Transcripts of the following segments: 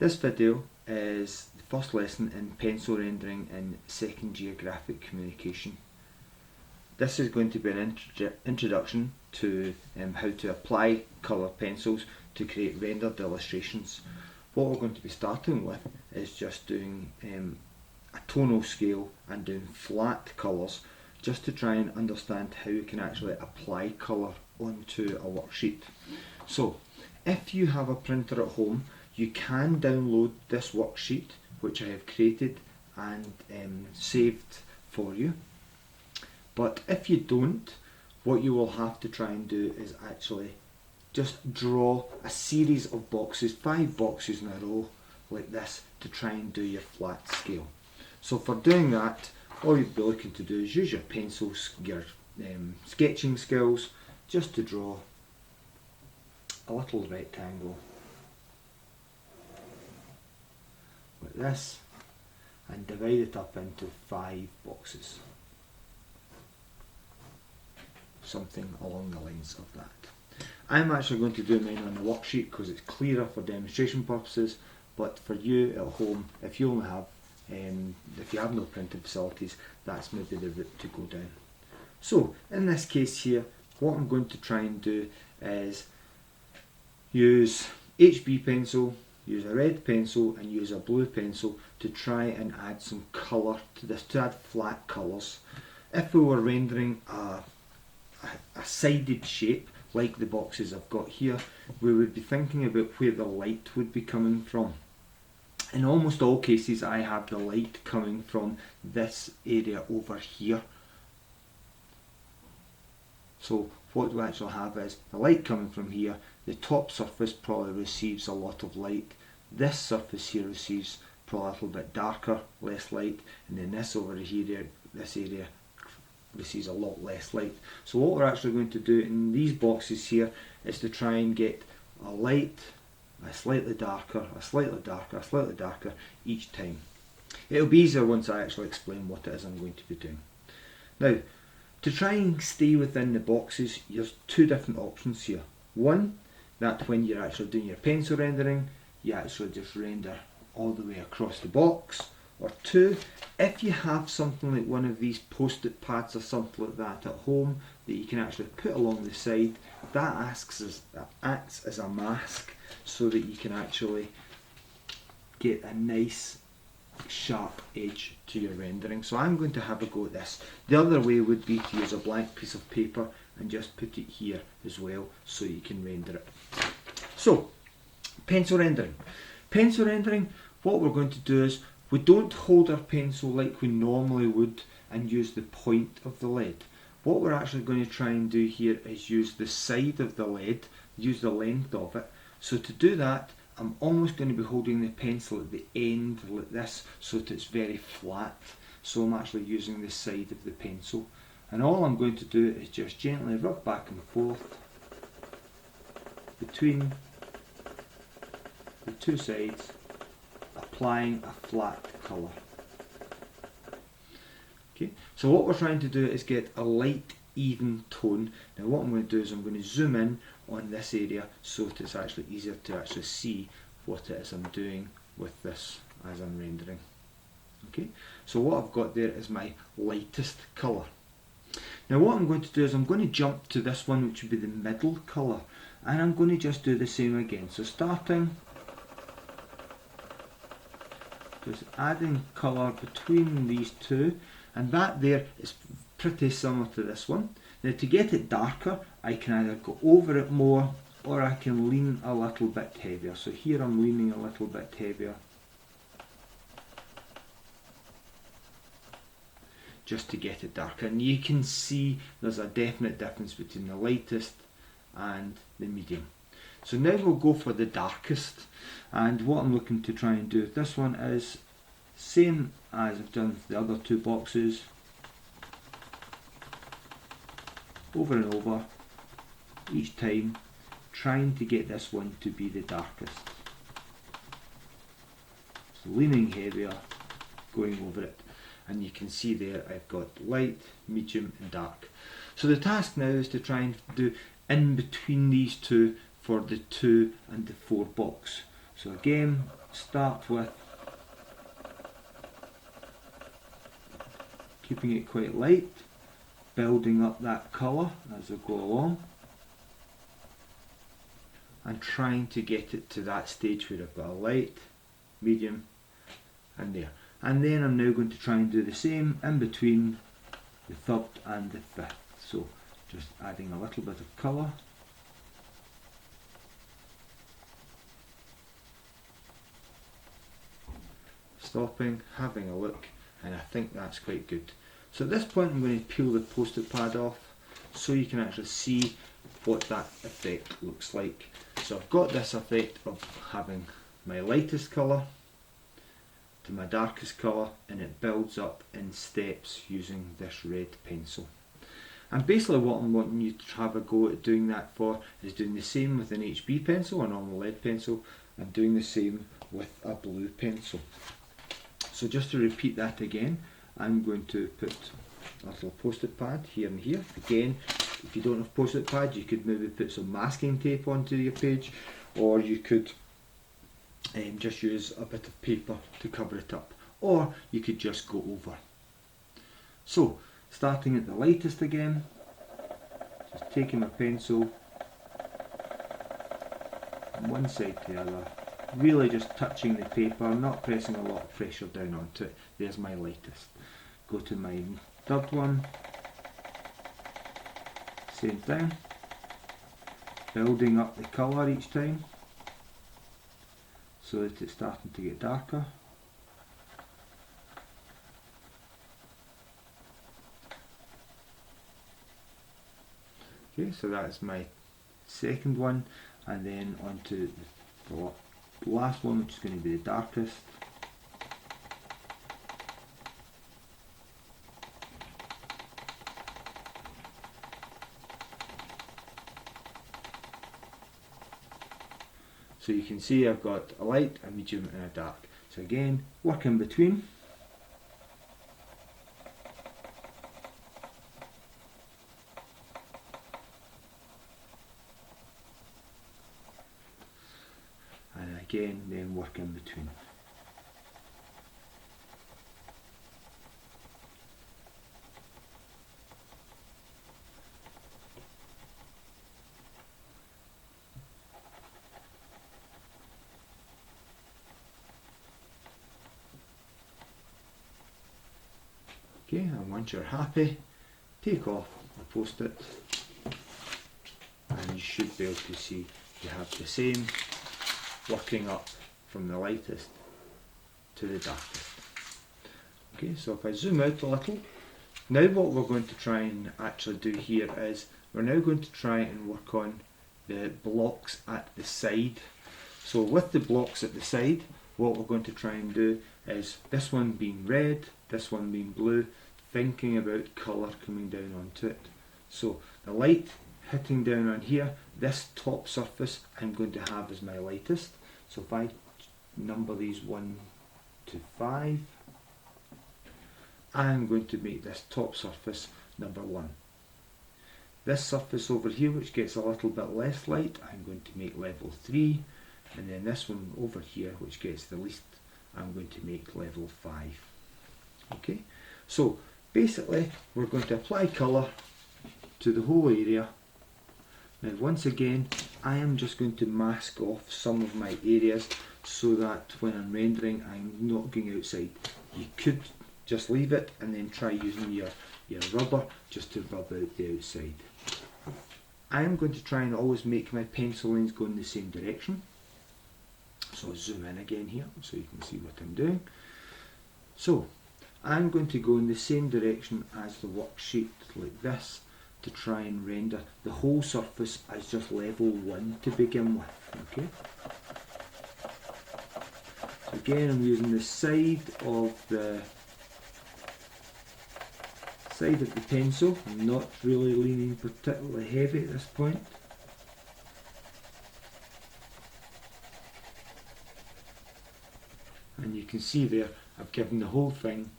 This video is the first lesson in pencil rendering in second year graphic communication. This is going to be an introduction to how to apply colour pencils to create rendered illustrations. What we're going to be starting with is just doing a tonal scale and doing flat colours, just to try and understand how you can actually apply colour onto a worksheet. So if you have a printer at home, you can download this worksheet which I have created and saved for you. But if you don't, what you will have to try and do is actually just draw a series of boxes, 5 boxes in a row like this, to try and do your flat scale. So for doing that, all you'd be looking to do is use your pencils, your sketching skills, just to draw a little rectangle like this and divide it up into 5 boxes. Something along the lines of that. I'm actually going to do mine on the worksheet because it's clearer for demonstration purposes, but for you at home, if you only have if you have no printing facilities, that's maybe the route to go down. So in this case here, what I'm going to try and do is use HB pencil, use a red pencil and use a blue pencil to try and add some colour to this, to add flat colours. If we were rendering a sided shape like the boxes I've got here, we would be thinking about where the light would be coming from. In almost all cases, I have the light coming from this area over here. So what we actually have is the light coming from here. The top surface probably receives a lot of light. This surface here receives probably a little bit darker, less light, and then this over here, this area receives a lot less light. So what we're actually going to do in these boxes here is to try and get a light, a slightly darker, a slightly darker, a slightly darker each time. It'll be easier once I actually explain what it is I'm going to be doing. Now, to try and stay within the boxes, there's 2 different options here. One, that when you're actually doing your pencil rendering, you actually just render all the way across the box. Or 2, if you have something like one of these post-it pads or something like that at home that you can actually put along the side, that acts as a mask so that you can actually get a nice sharp edge to your rendering. So I'm going to have a go at this. The other way would be to use a blank piece of paper and just put it here as well so you can render it. So, pencil rendering. Pencil rendering, what we're going to do is we don't hold our pencil like we normally would and use the point of the lead. What we're actually going to try and do here is use the side of the lead, use the length of it. So to do that, I'm almost going to be holding the pencil at the end like this so that it's very flat. So I'm actually using the side of the pencil. And all I'm going to do is just gently rub back and forth between the 2 sides, applying a flat colour. Okay, so what we're trying to do is get a light, even tone. Now what I'm going to do is I'm going to zoom in on this area so that it's actually easier to actually see what it is I'm doing with this as I'm rendering. Okay, so what I've got there is my lightest colour. Now what I'm going to do is I'm going to jump to this one, which would be the middle colour, and I'm going to just do the same again. So starting, just adding colour between these 2, and that there is pretty similar to this one. Now to get it darker, I can either go over it more or I can lean a little bit heavier. So here I'm leaning a little bit heavier just to get it darker. And you can see there's a definite difference between the lightest and the medium. So now we'll go for the darkest, and what I'm looking to try and do with this one is same as I've done with the other 2 boxes, over and over each time, trying to get this one to be the darkest. So leaning heavier, going over it, and you can see there I've got light, medium and dark. So the task now is to try and do in between these 2 for the 2 and the 4 box. So again, start with keeping it quite light, building up that colour as I go along, and trying to get it to that stage where I've got a light, medium, and there. And then I'm now going to try and do the same in between the third and the fifth. So just adding a little bit of colour. Stopping, having a look, and I think that's quite good. So at this point I'm going to peel the post-it pad off so you can actually see what that effect looks like. So I've got this effect of having my lightest colour to my darkest colour, and it builds up in steps using this red pencil. And basically what I'm wanting you to have a go at doing that for is doing the same with an HB pencil, a normal lead pencil, and doing the same with a blue pencil. So just to repeat that again, I'm going to put a little post-it pad here and here. Again, if you don't have post-it pads, you could maybe put some masking tape onto your page, or you could just use a bit of paper to cover it up, or you could just go over. So starting at the lightest again, just taking my pencil from one side to the other, really just touching the paper, not pressing a lot of pressure down onto it. There's my lightest. Go to my third one, same thing, building up the colour each time so that it's starting to get darker. Okay, so that's my second one, and then on to the last one, which is going to be the darkest. So you can see I've got a light, a medium and a dark. So again, work in between. And again, then work in between. Okay, and once you're happy, take off the post-it, and you should be able to see you have the same working up from the lightest to the darkest. Okay, so if I zoom out a little, now what we're going to try and actually do here is we're now going to try and work on the blocks at the side. So with the blocks at the side, what we're going to try and do is this one being red, this one being blue, thinking about colour coming down onto it. So the light hitting down on here, this top surface I'm going to have as my lightest. So if I number these 1 to 5, I'm going to make this top surface number 1. This surface over here, which gets a little bit less light, I'm going to make level 3, and then this one over here, which gets the least, I'm going to make level 5. Okay, so basically we're going to apply colour to the whole area. Now once again, I am just going to mask off some of my areas so that when I'm rendering, I'm not going outside. You could just leave it and then try using your rubber just to rub out the outside. I am going to try and always make my pencil lines go in the same direction. So I'll zoom in again here so you can see what I'm doing. So I'm going to go in the same direction as the worksheet like this to try and render the whole surface as just level 1 to begin with. Okay. So again, I'm using the side of the pencil. I'm not really leaning particularly heavy at this point. And you can see there I've given the whole thing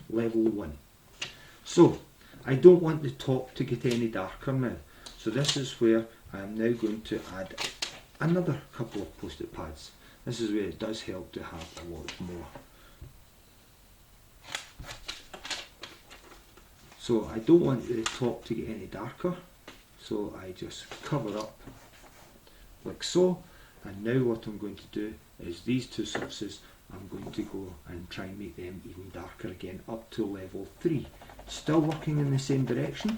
level 1. So I don't want the top to get any darker now. So this is where I am now going to add another couple of post-it pads. This is where it does help to have a lot more. So I don't want the top to get any darker, so I just cover up like so, and now what I'm going to do is these two surfaces, I'm going to go and try and make them even darker again up to level 3. Still working in the same direction.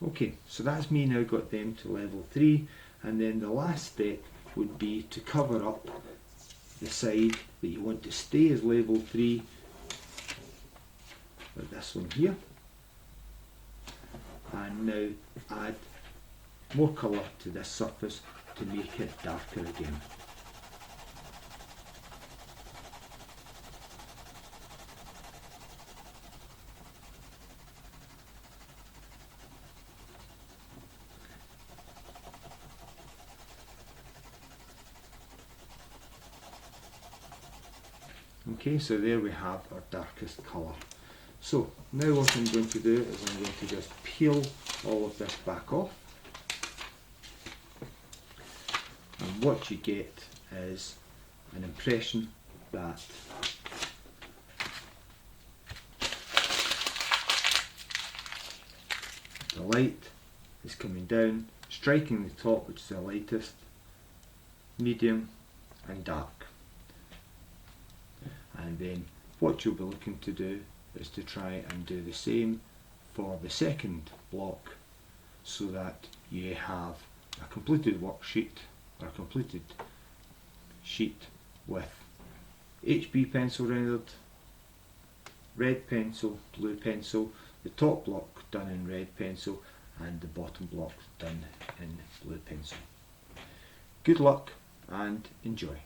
Okay, so that's me now got them to level 3, and then the last step would be to cover up the side that you want to stay as level 3, like this one here, and now add more colour to this surface to make it darker again. Okay, so there we have our darkest colour. So now what I'm going to do is I'm going to just peel all of this back off, and what you get is an impression that the light is coming down, striking the top, which is the lightest, medium and dark. And then what you'll be looking to do is to try and do the same for the second block, so that you have a completed worksheet or a completed sheet with HB pencil rendered, red pencil, blue pencil, the top block done in red pencil and the bottom block done in blue pencil. Good luck and enjoy.